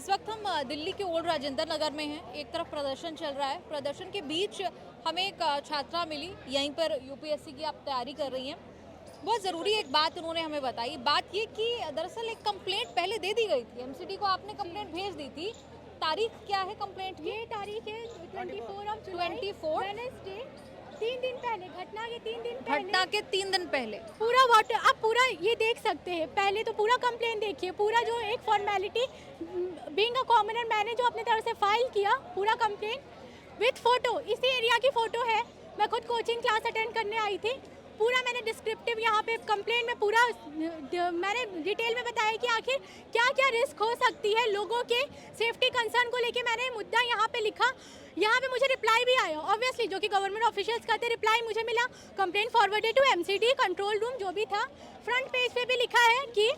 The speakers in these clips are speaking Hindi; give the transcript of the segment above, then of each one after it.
इस वक्त हम दिल्ली के ओल्ड राजेंद्र नगर में हैं। एक तरफ प्रदर्शन चल रहा है, प्रदर्शन के बीच हमें एक छात्रा मिली, यहीं पर यूपीएससी की आप तैयारी कर रही हैं। बहुत ज़रूरी एक बात उन्होंने हमें बताई, बात ये कि दरअसल एक कंप्लेंट पहले दे दी गई थी, एमसीडी को आपने कंप्लेंट भेज दी थी। तारीख क्या है कंप्लेंट की? ये तारीख है 24 वेडनेसडे, 3 दिन पहले, घटना के 3 दिन पहले, घटना के 3 दिन पहले। पूरा वाटर आप पूरा ये देख सकते हैं। पहले तो पूरा कंप्लेन देखिए, पूरा जो एक फॉर्मेलिटी बीइंग अ कॉमनर मैंने जो अपने तरफ से फाइल किया पूरा कंप्लेन विथ फोटो, इसी एरिया की फोटो है। मैं खुद कोचिंग क्लास अटेंड करने आई थी। पूरा मैंने डिस्क्रिप्टिव यहाँ पे कंप्लेन में पूरा मैंने डिटेल में बताया कि आखिर क्या क्या रिस्क हो सकती है लोगों के सेफ्टी कंसर्न को लेके। मैंने मुद्दा यहाँ पे लिखा, यहाँ पे मुझे रिप्लाई भी आया ऑब्वियसली, जो कि गवर्नमेंट ऑफिशियल्स कहते रिप्लाई मुझे मिला। Complain forwarded to MCD control room, जो भी था। फ्रंट पेज पे भी लिखा है कि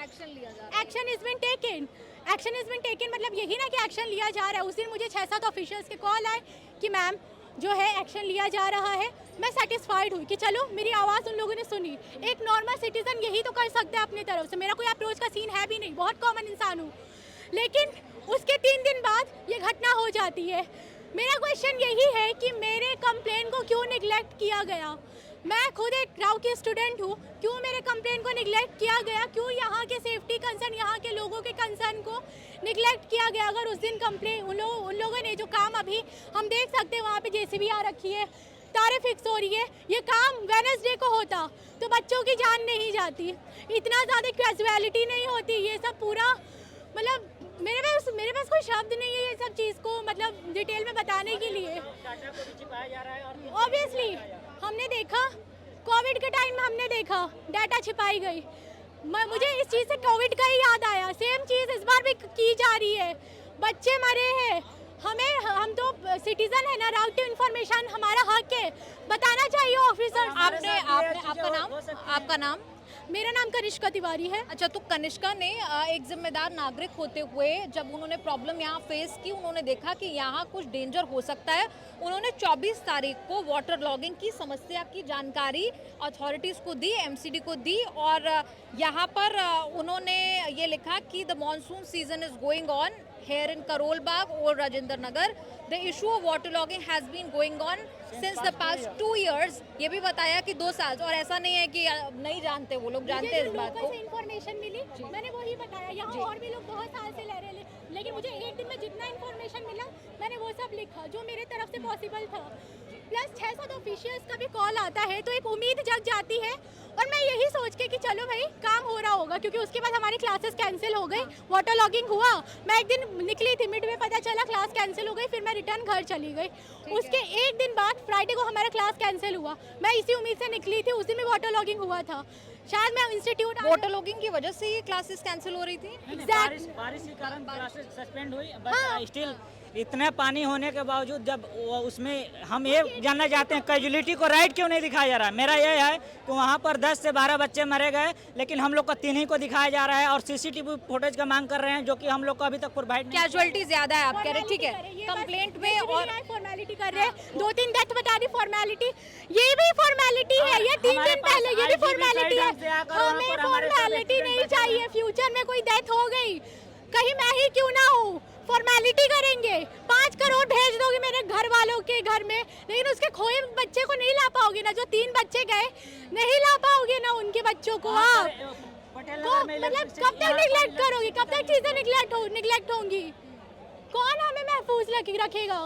एक्शन लिया जा रहा है। Action is been taken. Action is been taken मतलब यही ना कि एक्शन लिया जा रहा है। उस दिन मुझे 6-7 ऑफिशियल्स के कॉल आए कि मैम जो है एक्शन लिया जा रहा है। मैं सेटिस्फाइड हुई कि चलो मेरी आवाज़ उन लोगों ने सुनी। एक नॉर्मल सिटीजन यही तो कर सकता है अपनी तरफ से। मेरा कोई अप्रोच का सीन है भी नहीं, बहुत कॉमन इंसान हूँ। लेकिन उसके 3 दिन बाद ये घटना हो जाती है। मेरा क्वेश्चन यही है कि मेरे कंप्लेन को क्यों निगलेक्ट किया गया। मैं खुद एक राव की स्टूडेंट हूँ, क्यों मेरे कंप्लेन को निगलेक्ट किया गया, क्यों यहाँ के सेफ्टी कंसर्न, यहाँ के लोगों के कंसर्न को निगलेक्ट किया गया। अगर उस दिन कंप्लेन उन लोगों ने जो काम अभी हम देख सकते हैं वहाँ पे जेसीबी आ रखी है, तारे फिक्स हो रही है, ये काम वेडनेसडे को होता तो बच्चों की जान नहीं जाती, इतना ज़्यादा कैजुअलिटी नहीं होती। ये सब पूरा मतलब मेरे पास कोई शब्द नहीं है ये सब चीज़ को मतलब डिटेल में बताने के लिए। ऑब्वियसली हमने देखा, कोविड के टाइम में हमने देखा डाटा छिपाई गई। मुझे इस चीज़ से कोविड का ही याद आया। सेम चीज़ इस बार भी की जा रही है, बच्चे मरे हैं। हम तो सिटीजन है ना, राइट टू इन्फॉर्मेशन हमारा हक है, बताना चाहिए ऑफिसर। आपका नाम? मेरा नाम कनिष्का तिवारी है। अच्छा, तो कनिष्का ने एक जिम्मेदार नागरिक होते हुए जब उन्होंने प्रॉब्लम यहाँ फेस की, उन्होंने देखा कि यहाँ कुछ डेंजर हो सकता है। उन्होंने 24 तारीख को वाटर लॉगिंग की समस्या की जानकारी अथॉरिटीज़ को दी, एमसीडी को दी, और यहाँ पर उन्होंने ये लिखा कि the monsoon season is going on here in Karol Bagh or Rajendra Nagar. The issue of water logging has been going on since the past 2 years. ये भी बताया कि 2 साल, और ऐसा नहीं है कि नहीं जानते, वो लोग जानते हैं इस बात को। मुझे इन्फॉर्मेशन मिली, मैंने वही बताया। यहाँ और भी लोग बहुत साल से ले रहे, लेकिन मुझे एक दिन में जितना इन्फॉर्मेशन मिला मैंने वो सब लिखा जो मेरे तरफ से पॉसिबल था। प्लस 6-7 ऑफिशियल्स का भी कॉल आता है तो एक उम्मीद जग जाती है। और मैं यही सोच के कि चलो भाई काम हो रहा होगा, क्योंकि उसके बाद हमारी क्लासेस कैंसिल हो गई, वाटर लॉगिंग हुआ। मैं एक दिन निकली थी, मिड में पता चला क्लास कैंसिल हो गई, फिर मैं रिटर्न घर चली गई। उसके एक दिन बाद फ्राइडे को हमारा क्लास कैंसिल हुआ। मैं इसी उम्मीद से निकली थी, उस दिन भी वाटर लॉगिंग हुआ था। शायद मैं इंस्टीट्यूट वाटर लॉगिंग की वजह से ये क्लासेस कैंसिल हो रही थी। बारिश के कारण क्लासेस सस्पेंड हुई, बट स्टिल इतने पानी होने के बावजूद जब उसमें हम ये जानना चाहते हैं कैजुअलिटी को राइट क्यों नहीं दिखाया जा रहा है। मेरा यह है कि वहाँ पर 10 से 12 बच्चे मरे गए, लेकिन हम लोग को 3 ही को दिखाया जा रहा है और सीसीटीवी फुटेज का मांग कर रहे हैं, जो कि हम लोग को अभी तक प्रोवाइड नहीं। कैजुअलिटी ज्यादा है आप कह रहे, ठीक है, कंप्लेंट में और फॉर्मेलिटी कर रहे हैं। 2-3 डेथ बता दी, फॉर्मेलिटी, ये भी फॉर्मेलिटी है। ये 3 दिन पहले ये भी फॉर्मेलिटी है। हमें फॉर्मेलिटी नहीं चाहिए। फ्यूचर में कोई डेथ हो गई, कहीं मैं ही क्यों ना हूँ, फॉर्मेलिटी करेंगे। 5 करोड़ भेज दोगे मेरे घर वालों के घर में, लेकिन उसके खोए बच्चे को नहीं ला पाओगे ना। जो 3 बच्चे गए नहीं ला पाओगे ना उनके बच्चों को आप। मतलब कब तक निगलेक्ट करोगे, कब तक चीजें निगलेक्ट होंगी, कौन हमें महफूज रखेगा।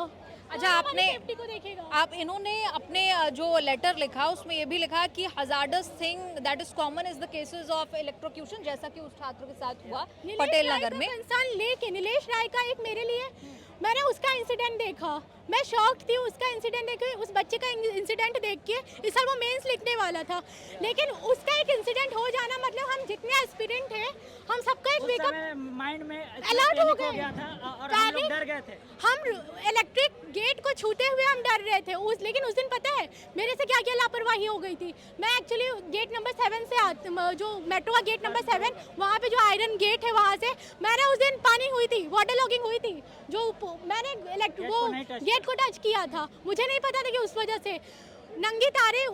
अच्छा, आपने सेफ्टी को देखेगा। आप इन्होंने अपने जो लेटर लिखा उसमें ये भी लिखा कि hazardous thing that is common is the cases of electrocution, जैसा कि उस छात्र के साथ हुआ पटेल नगर में। इंसान लेके नीलेश राय का एक मेरे लिए, मैंने उसका इंसिडेंट देखा, मैं शॉक्ड थी उसका इंसिडेंट देख के, उस बच्चे का इंसिडेंट देख के। इस साल वो मेंस लिखने वाला था, लेकिन उसका एक इंसिडेंट हो जाना मतलब हम जितने एस्पिरेंट हैं हम सबका एक वेकअप माइंड में अलर्ट हो गया था और हम लोग डर गए थे। हम इलेक्ट्रिक गेट को छूते हुए हम डर रहे थे लेकिन उस दिन पता है मेरे से क्या क्या लापरवाही हो गई थी। मैं एक्चुअली गेट नंबर 7 से जो मेट्रो का गेट नंबर 7, वहाँ पे जो आयरन गेट है वहाँ से मैंने उस दिन पानी हुई थी, वाटर लॉगिंग हुई थी, जो मैंने वो गेट को टच किया था। मुझे नहीं पता था कि उस वजह से नंगी तारे,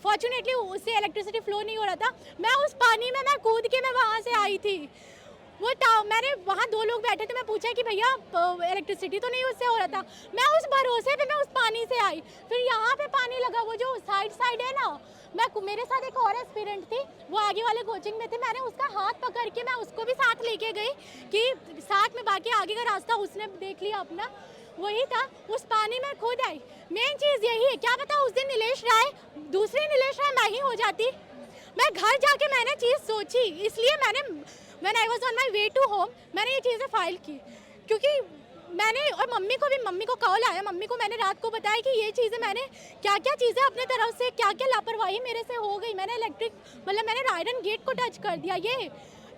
फॉर्चुनेटली उससे इलेक्ट्रिसिटी फ्लो नहीं हो रहा था। मैं उस पानी में मैं कूद के मैं वहाँ से आई थी। मैंने वहाँ 2 लोग बैठे थे, मैं पूछा कि भैया इलेक्ट्रिसिटी तो नहीं उससे हो रहा था, मैं उस भरोसे पे मैं उस पानी से आई, फिर यहाँ पे पानी लगा, वो जो साइड है ना, मेरे साथ एक और एस्पिरेंट थी, वो आगे वाले कोचिंग में थी, मैंने उसका हाथ पकड़ के मैं उसको भी साथ लेके गई कि साथ में, बाकी आगे का रास्ता उसने देख लिया अपना, वही था, उस पानी में खुद आई। मेन चीज़ यही है, क्या पता उस दिन नीलेश राय, दूसरी नीलेश राय मैं ही हो जाती। मैं घर जाके मैंने चीज़ सोची, इसलिए when I was on my way to home मैंने ये चीज़ें फाइल की, क्योंकि मैंने, और मम्मी को कॉल आया, मम्मी को मैंने रात को बताया कि ये चीज़ें मैंने क्या क्या चीज़ें अपने तरफ से, क्या क्या लापरवाही मेरे से हो गई, मैंने मैंने आयरन गेट को टच कर दिया, ये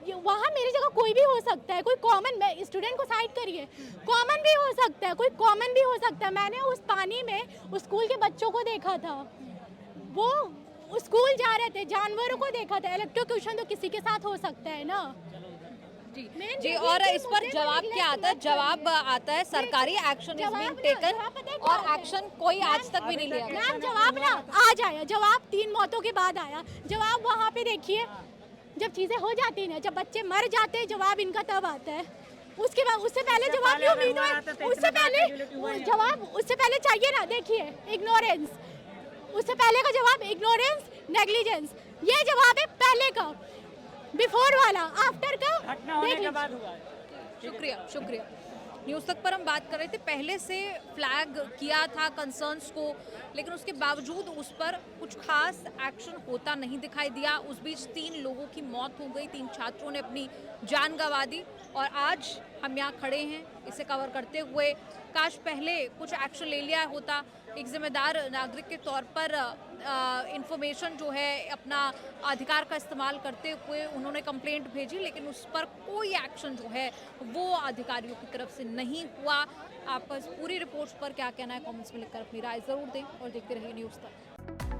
वहाँ मेरी जगह कोई भी हो सकता है, कोई कॉमन, स्टूडेंट को साइड करिए, कॉमन भी हो सकता है, कोई कॉमन भी हो सकता है। मैंने उस पानी में उस स्कूल के बच्चों को देखा था, वो स्कूल जा रहे थे, जानवरों को देखा था, इलेक्ट्रोक्यूशन तो किसी के साथ हो सकता है ना। जी, और इस पर जवाब क्या आता है? जवाब आता है सरकारी एक्शन इज बीइंग टेकन, और एक्शन कोई आज तक भी नहीं लिया गया। मैम जवाब ना आज आया, जवाब 3 मौतों के बाद आया, जवाब वहाँ पे देखिए, जब चीज़ें हो जाती हैं ना, जब बच्चे मर जाते हैं, जवाब इनका तब आता है, उसके बाद उससे पहले जवाब नहीं उम्मीद है, उससे पहले चाहिए ना, देखिए इग्नोरेंस, उससे पहले का जवाब इग्नोरेंस, नेग्लिजेंस, ये जवाब है पहले का, बिफोर वाला, आफ्टर का घटना होने के बाद हुआ। शुक्रिया। न्यूज़ तक पर हम बात कर रहे थे, पहले से फ्लैग किया था कंसर्न्स को, लेकिन उसके बावजूद उस पर कुछ खास एक्शन होता नहीं दिखाई दिया। उस बीच 3 लोगों की मौत हो गई, 3 छात्रों ने अपनी जान गंवा दी, और आज हम यहाँ खड़े हैं इसे कवर करते हुए। काश पहले कुछ एक्शन ले लिया होता, एक जिम्मेदार नागरिक के तौर पर इंफॉर्मेशन जो है, अपना अधिकार का इस्तेमाल करते हुए उन्होंने कंप्लेंट भेजी, लेकिन उस पर कोई एक्शन जो है वो अधिकारियों की तरफ से नहीं हुआ। आप पूरी रिपोर्ट्स पर क्या कहना है कमेंट्स में लिखकर अपनी राय ज़रूर दें, और देखते रहिए न्यूज़ तक।